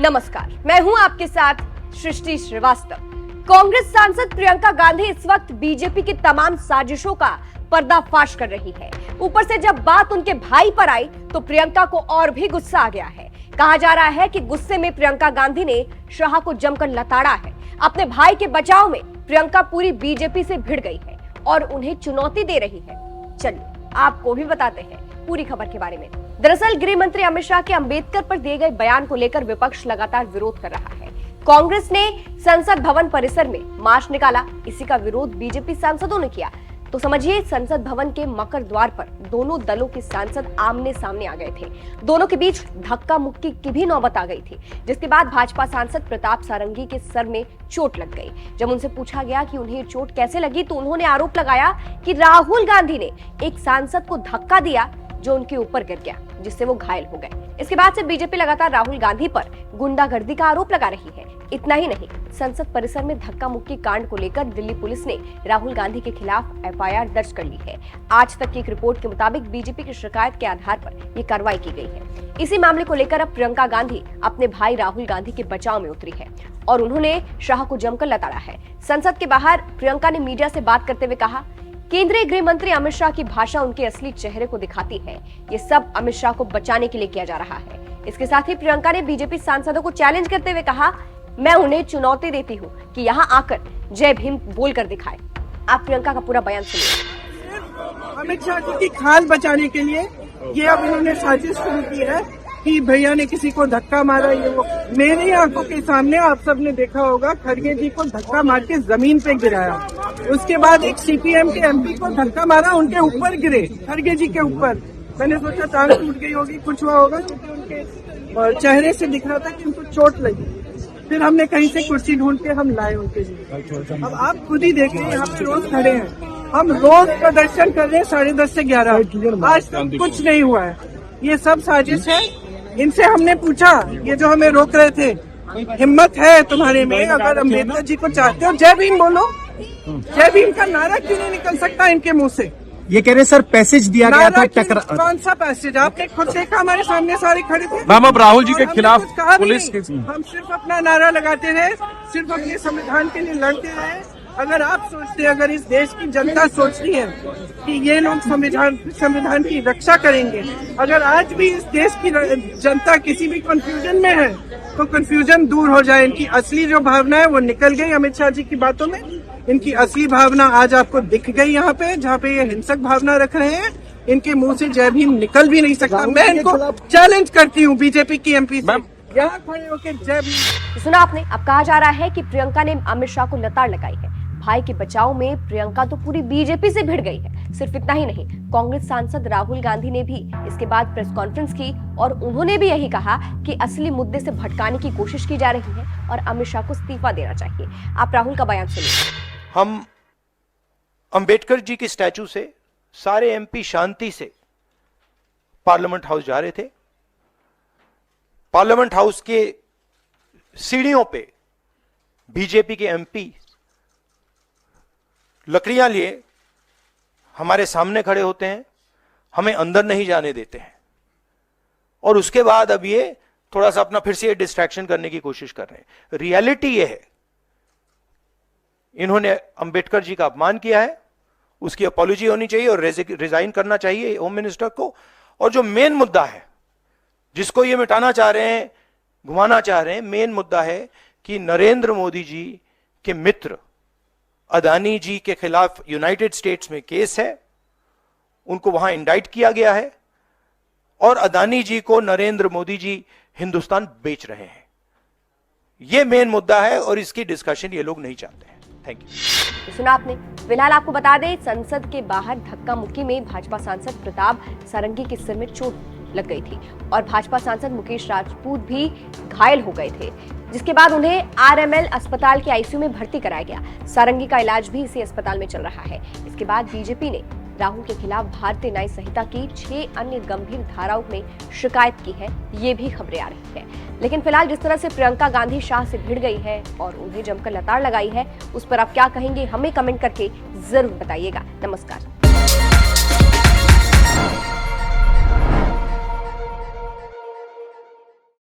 नमस्कार, मैं हूं आपके साथ सृष्टि श्रीवास्तव। कांग्रेस सांसद प्रियंका गांधी इस वक्त बीजेपी की तमाम साजिशों का पर्दाफाश कर रही है। ऊपर से जब बात उनके भाई पर आई तो प्रियंका को और भी गुस्सा आ गया है। कहा जा रहा है कि गुस्से में प्रियंका गांधी ने शाह को जमकर लताड़ा है। अपने भाई के बचाव में प्रियंका पूरी बीजेपी से भिड़ गई है और उन्हें चुनौती दे रही है। चलिए आपको भी बताते हैं पूरी खबर के बारे में। दरअसल गृह मंत्री अमित शाह के अंबेडकर पर दिए गए बयान को लेकर विपक्ष लगातार विरोध कर रहा है। कांग्रेस ने संसद भवन परिसर में मार्च निकाला। इसी का विरोध बीजेपी सांसदों ने किया। तो समझिए, संसद भवन के मकर द्वार पर दोनों दलों के सांसद आमने सामने आ गए थे। दोनों के बीच धक्का मुक्की की भी नौबत आ गई थी, जिसके बाद भाजपा सांसद प्रताप सारंगी के सर में चोट लग गई। जब उनसे पूछा गया कि उन्हें चोट कैसे लगी तो उन्होंने आरोप लगाया कि राहुल गांधी ने एक सांसद को धक्का दिया जो उनके ऊपर गिर गया, जिससे वो घायल हो गए। इसके बाद से बीजेपी लगातार राहुल गांधी पर गुंडागर्दी का आरोप लगा रही है। इतना ही नहीं, संसद परिसर में धक्का मुक्की कांड को लेकर दिल्ली पुलिस ने राहुल गांधी के खिलाफ एफआईआर दर्ज कर ली है। आज तक की एक रिपोर्ट के मुताबिक बीजेपी की शिकायत के आधार पर ये कार्रवाई की गई है। इसी मामले को लेकर अब प्रियंका गांधी अपने भाई राहुल गांधी के बचाव में उतरी है और उन्होंने शाह को जमकर लताड़ा है। संसद के बाहर प्रियंका ने मीडिया से बात करते हुए कहा, केंद्रीय गृह मंत्री अमित शाह की भाषा उनके असली चेहरे को दिखाती है। ये सब अमित शाह को बचाने के लिए किया जा रहा है। इसके साथ ही प्रियंका ने बीजेपी सांसदों को चैलेंज करते हुए कहा, मैं उन्हें चुनौती देती हूँ कि यहाँ आकर जय भीम बोलकर दिखाए। आप प्रियंका का पूरा बयान सुनिए। अमित शाह जी की खाल बचाने के लिए ये अब इन्होंने साजिश शुरू की है कि भैया ने किसी को धक्का मारा। ये वो मेरी आंखों के सामने आप सबने देखा होगा, खड़गे जी को धक्का मार के जमीन पे गिराया। उसके बाद एक सीपीएम के एमपी को धक्का मारा, उनके ऊपर गिरे, खड़गे जी के ऊपर। मैंने सोचा टांग टूट गई होगी, कुछ हुआ होगा, क्योंकि उनके चेहरे से दिख रहा था कि उनको चोट लगी। फिर हमने कहीं से कुर्सी ढूंढ के हम लाए उनके लिए। अब आप खुद ही देख रहे हैं, यहाँ पे रोज खड़े हैं, हम रोज प्रदर्शन कर रहे हैं 10:30 से 11। आज तक कुछ नहीं हुआ है। ये सब साजिश है। इनसे हमने पूछा, ये जो हमें रोक रहे थे, हिम्मत है तुम्हारे में? अगर अम्बेडकर जी को चाहते हो, जय भीम बोलो। जय भीम का नारा क्यों नहीं निकल सकता इनके मुंह से? ये कह रहे सर पैसेज दिया गया था टकरा। कौन सा पैसेज? आपने खुद देखा, हमारे सामने सारे खड़े थे। मैम, अब राहुल जी के खिलाफ पुलिस हम सिर्फ अपना नारा लगाते रहे, सिर्फ अपने संविधान के लिए लड़ते रहे। अगर आप सोचते हैं, अगर इस देश की जनता सोचती है कि ये लोग संविधान की रक्षा करेंगे, अगर आज भी इस देश की जनता किसी भी कंफ्यूजन में है तो कंफ्यूजन दूर हो जाए। इनकी असली जो भावना है वो निकल गई अमित शाह जी की बातों में। इनकी असली भावना आज आपको दिख गई। यहाँ पे जहाँ पे ये हिंसक भावना रख रहे हैं, इनके मुंह से जय भीम निकल भी नहीं सकता। मैं इनको चैलेंज करती हूँ, बीजेपी की एमपी से, यहाँ खड़े होकर जय भीम। सुना आपने। अब कहा जा रहा है कि प्रियंका ने अमित शाह को लताड़ लगाई है। भाई के बचाव में प्रियंका तो पूरी बीजेपी से भिड़ गई है। सिर्फ इतना ही नहीं, कांग्रेस सांसद राहुल गांधी ने भी इसके बाद प्रेस कॉन्फ्रेंस की और उन्होंने भी यही कहा कि असली मुद्दे से भटकाने की कोशिश की जा रही है और अमित शाह को इस्तीफा देना चाहिए। आप राहुल का बयान सुनिए। हम अंबेडकर जी की स्टैचू से सारे एमपी शांति से पार्लियामेंट हाउस जा रहे थे। पार्लियामेंट हाउस के सीढ़ियों पे बीजेपी के एमपी लकड़ियां लिए हमारे सामने खड़े होते हैं, हमें अंदर नहीं जाने देते हैं। और उसके बाद अब ये थोड़ा सा अपना फिर से डिस्ट्रैक्शन करने की कोशिश कर रहे हैं। रियलिटी ये है, इन्होंने अंबेडकर जी का अपमान किया है, उसकी अपॉलॉजी होनी चाहिए और रिजाइन करना चाहिए होम मिनिस्टर को। और जो मेन मुद्दा है, जिसको ये मिटाना चाह रहे हैं, घुमाना चाह रहे हैं, मेन मुद्दा है कि नरेंद्र मोदी जी के मित्र अदानी जी के खिलाफ यूनाइटेड स्टेट्स में केस है, उनको वहां इंडाइट किया गया है और अदानी जी को नरेंद्र मोदी जी हिंदुस्तान बेच रहे हैं। यह मेन मुद्दा है और इसकी डिस्कशन ये लोग नहीं चाहते हैं। Thank you. सुना आपने। फिलहाल आपको बता दें, संसद के बाहर धक्का मुक्की में भाजपा सांसद प्रताप सारंगी के सिर में चोट लग गई थी और भाजपा सांसद मुकेश राजपूत भी घायल हो गए थे, जिसके बाद उन्हें आरएमएल अस्पताल के आईसीयू में भर्ती कराया गया। सारंगी का इलाज भी इसी अस्पताल में चल रहा है। इसके बाद बीजेपी ने राहुल के खिलाफ भारतीय न्याय संहिता की 6 अन्य गंभीर धाराओं में शिकायत की है। ये भी खबरें आ रही है। लेकिन फिलहाल जिस तरह से प्रियंका गांधी शाह से भिड़ गई है और उन्हें जमकर लताड़ लगाई है, उस पर आप क्या कहेंगे, हमें कमेंट करके जरूर बताइएगा। नमस्कार।